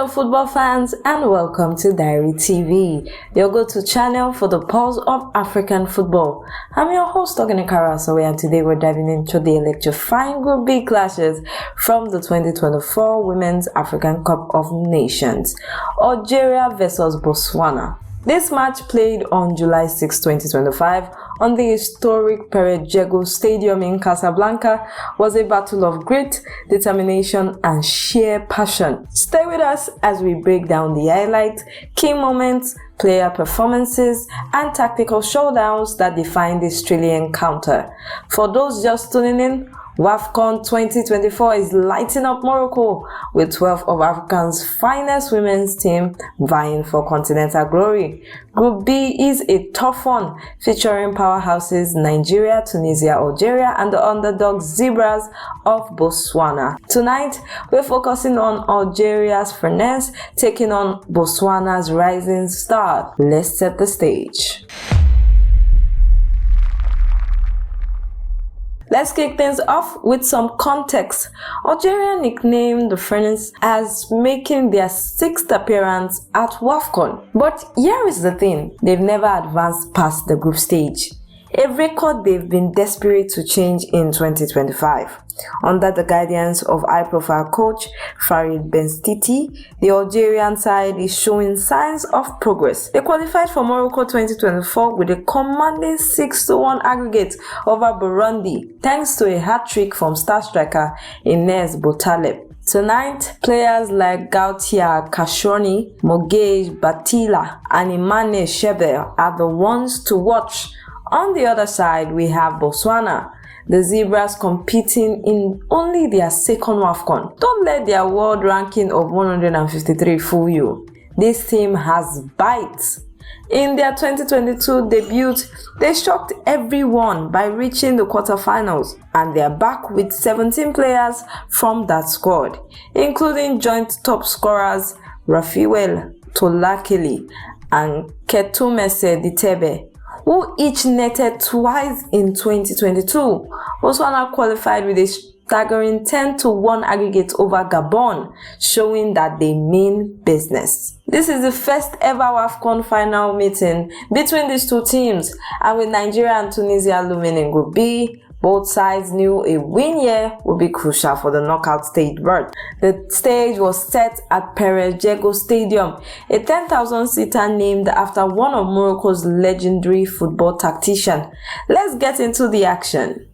Hello football fans and welcome to Diary TV, your go-to channel for the pulse of African football. I'm your host Morgane and today we're diving into the electrifying Group B clashes from the 2024 Women's African Cup of Nations, Algeria versus Botswana. This match played on July 6, 2025 on the historic Père Jégo Stadium in Casablanca was a battle of grit, determination and sheer passion. Stay with us as we break down the highlights, key moments, player performances and tactical showdowns that defined this thrilling encounter. For those just tuning in, WAFCON 2024 is lighting up Morocco with 12 of Africa's finest women's team vying for continental glory. Group B is a tough one featuring powerhouses Nigeria, Tunisia, Algeria and the underdog Zebras of Botswana. Tonight, we're focusing on Algeria's Fennecs taking on Botswana's rising star. Let's set the stage. Let's kick things off with some context. Algeria nicknamed the Fennecs as making their 6th appearance at WAFCON. But here is the thing, they've never advanced past the group stage, a record they've been desperate to change in 2025. Under the guidance of high-profile coach Farid Benstiti, the Algerian side is showing signs of progress. They qualified for Morocco 2024 with a commanding 6-1 aggregate over Burundi, thanks to a hat-trick from star striker Inès Boutaleb. Tonight, players like Ghoutia Karchouni, Morgane, Batila, and Imane Chebel are the ones to watch. On the other side, we have Botswana, the Zebras competing in only their second WAFCON. Don't let their world ranking of 153 fool you. This team has bites. In their 2022 debut, they shocked everyone by reaching the quarterfinals, and they are back with 17 players from that squad, including joint top scorers Refilwe, Tholakele, and Keitumetse Dithebe, who each netted twice in 2022. Botswana qualified with a staggering 10-1 aggregate over Gabon, showing that they mean business. This is the first ever WAFCON final meeting between these two teams, and with Nigeria and Tunisia looming in Group B, both sides knew a win here would be crucial for the knockout stage berth. The stage was set at Père Jégo Stadium, a 10,000-seater named after one of Morocco's legendary football tacticians. Let's get into the action.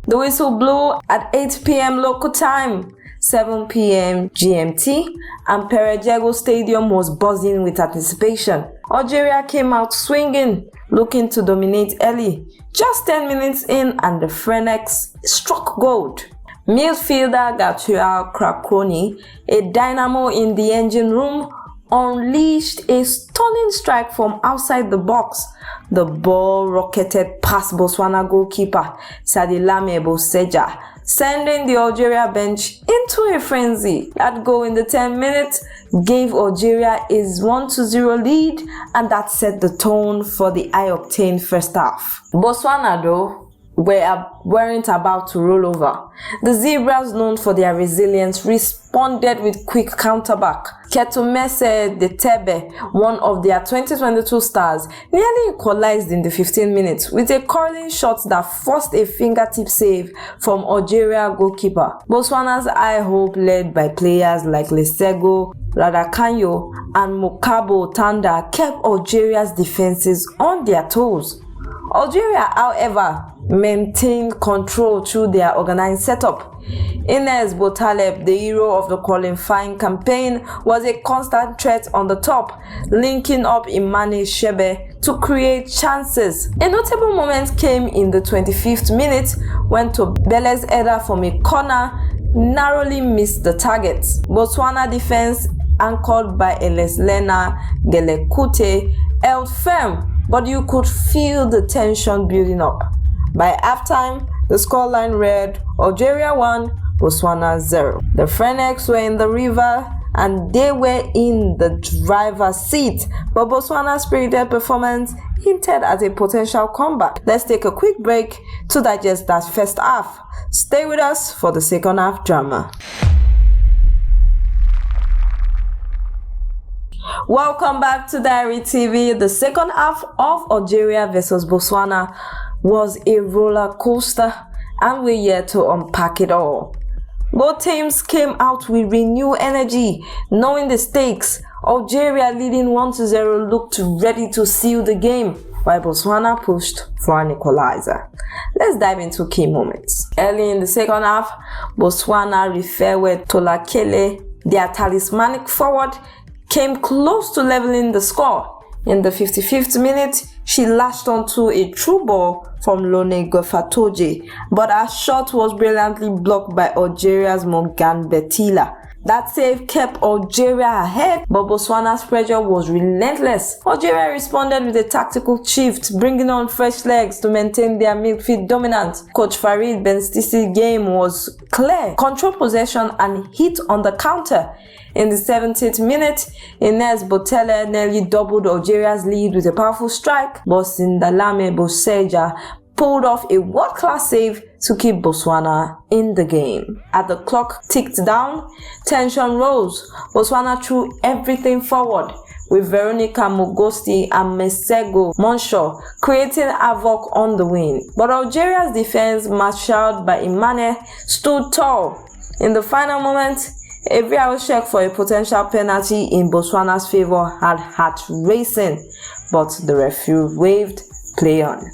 The whistle blew at 8 p.m. local time, 7 p.m. GMT, and Père Jégo Stadium was buzzing with anticipation. Algeria came out swinging, looking to dominate early. Just 10 minutes in and the Fennecs struck gold. Midfielder Ghoutia Karchouni, a dynamo in the engine room, unleashed a stunning strike from outside the box. The ball rocketed past Botswana goalkeeper Sedilame Boseja, sending the Algeria bench into a frenzy. That goal in the 10 minutes gave Algeria a 1-0 lead, and that set the tone for the high-octane first half. Botswana, though, weren't about to roll over. The Zebras, known for their resilience, responded with quick counterback. Keitumetse Dithebe, one of their 2022 stars, nearly equalized in the 15 minutes with a curling shot that forced a fingertip save from Algeria goalkeeper. Botswana's high hope, led by players like Lesego, Radakanyo and Mokabo Tanda, kept Algeria's defenses on their toes. Algeria, however, maintained control through their organized setup. Inès Boutaleb, the hero of the qualifying campaign, was a constant threat on the top, linking up Imane Chebel to create chances. A notable moment came in the 25th minute when Tobele's header from a corner narrowly missed the target. Botswana defense, anchored by Eleslena Gelekute, held firm, but you could feel the tension building up. By halftime, the scoreline read Algeria 1, Botswana 0. The Fennecs were in the river and they were in the driver's seat, but Botswana's spirited performance hinted at a potential comeback. Let's take a quick break to digest that first half. Stay with us for the second half drama. Welcome back to Diary TV. The second half of Algeria versus Botswana was a roller coaster, and we're here to unpack it all. Both teams came out with renewed energy, knowing the stakes. Algeria, leading 1-0, looked ready to seal the game, while Botswana pushed for an equalizer. Let's dive into key moments. Early in the second half, Botswana Refilwe Tholakele, their talismanic forward, came close to leveling the score. In the 55th minute, she lashed onto a through ball from Lone Gofatoje, but her shot was brilliantly blocked by Algeria's Morgane Betila. That save kept Algeria ahead, but Botswana's pressure was relentless. Algeria responded with a tactical shift, bringing on fresh legs to maintain their midfield dominance. Coach Farid Benstisi's game was clear, control possession and hit on the counter. In the 70th minute, Inès Boutaleb nearly doubled Algeria's lead with a powerful strike, but Sedilame Boseja pulled off a world-class save to keep Botswana in the game. As the clock ticked down, tension rose. Botswana threw everything forward, with Veronica Mogosti and Mesego Monshaw creating havoc on the wing. But Algeria's defense, marshaled by Imane, stood tall. In the final moment, a VAR check for a potential penalty in Botswana's favor had heart racing, but the referee waved play on.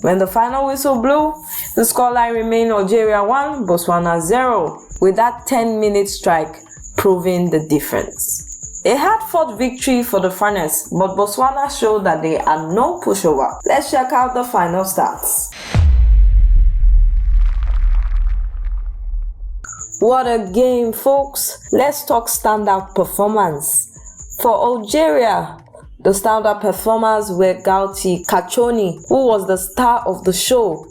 When the final whistle blew, the scoreline remained Algeria 1, Botswana 0, with that 10-minute strike proving the difference. A hard-fought victory for the Fennecs, but Botswana showed that they are no pushover. Let's check out the final stats. What a game, folks. Let's talk standout performance. For Algeria, the standout performers were Ghoutia Karchouni, who was the star of the show.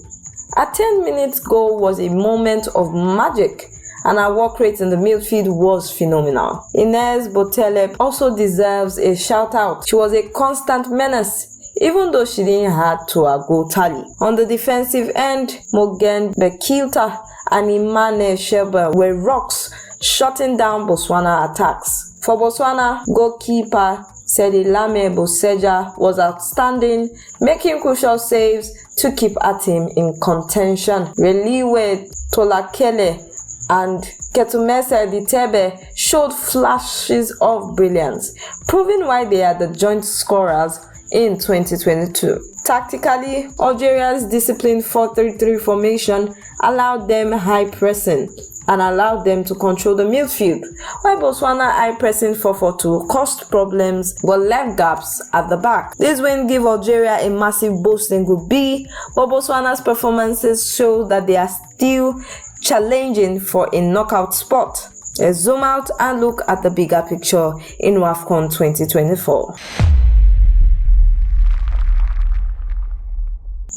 A 10-minute goal was a moment of magic, and her work rate in the midfield was phenomenal. Inès Boutaleb also deserves a shout-out. She was a constant menace, even though she didn't add to her goal tally. On the defensive end, Morgane, Belkhiter and Imane Chebel were rocks, shutting down Botswana attacks. For Botswana, goalkeeper Sedilame Boseja was outstanding, making crucial saves to keep her team in contention. Refilwe, Tholakele and Keitumetse Dithebe showed flashes of brilliance, proving why they are the joint scorers in 2022. Tactically, Algeria's disciplined 4-3-3 formation allowed them high pressing and allowed them to control the midfield, while Botswana high pressing 4-4-2 caused problems but left gaps at the back. This win gave Algeria a massive boost in Group B, but Botswana's performances show that they are still challenging for a knockout spot. Let's zoom out and look at the bigger picture in WAFCON 2024.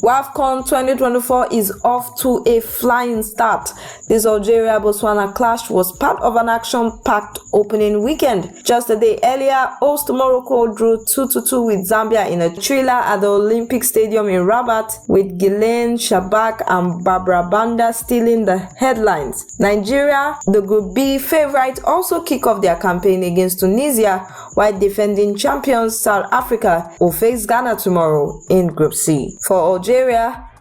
WAFCON 2024 is off to a flying start. This Algeria-Botswana clash was part of an action-packed opening weekend. Just a day earlier, host Morocco drew 2-2 with Zambia in a thriller at the Olympic Stadium in Rabat, with Ghislaine Shabak and Barbara Banda stealing the headlines. Nigeria, the Group B favorite, also kick off their campaign against Tunisia, while defending champions South Africa will face Ghana tomorrow in Group C. For Algeria,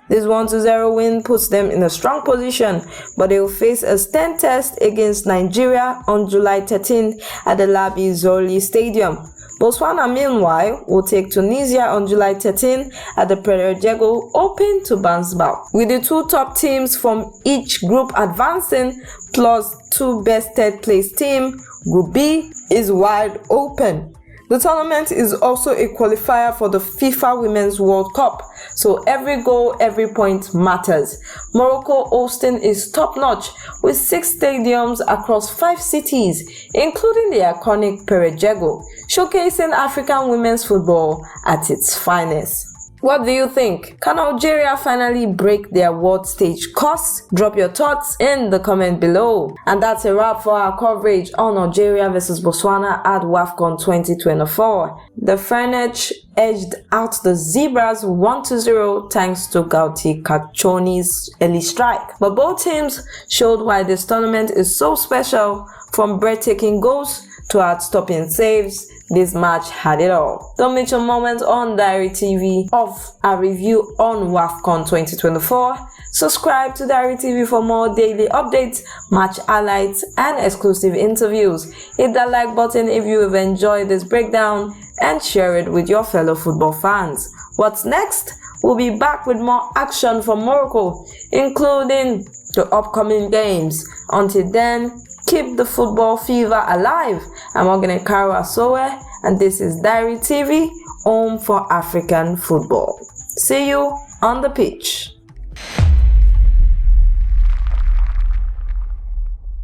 this 1-0 win puts them in a strong position, but they will face a stand test against Nigeria on July 13 at the Labi Zoli Stadium. Botswana, meanwhile, will take Tunisia on July 13 at the Père Jégo, hoping to bounce back. With the two top teams from each group advancing, plus two best third-place teams, Group B is wide open. The tournament is also a qualifier for the FIFA Women's World Cup, so every goal, every point matters. Morocco hosting is top-notch with 6 stadiums across 5 cities, including the iconic Père Jégo, showcasing African women's football at its finest. What do you think? Can Algeria finally break their world stage curse? Drop your thoughts in the comment below. And that's a wrap for our coverage on Algeria vs Botswana at WAFCON 2024. The Fennecs edged out the Zebras 1-0 thanks to Ghoutia Karchouni's early strike. But both teams showed why this tournament is so special. From breathtaking goals to heart-stopping saves, this match had it all. Don't miss your moment on Diary TV of a review on WAFCON 2024. Subscribe to Diary TV for more daily updates, match highlights, and exclusive interviews. Hit that like button if you have enjoyed this breakdown and share it with your fellow football fans. What's next? We'll be back with more action from Morocco, including the upcoming games. Until then, keep the football fever alive. I'm Morgane, and this is Diary TV, home for African football. See you on the pitch.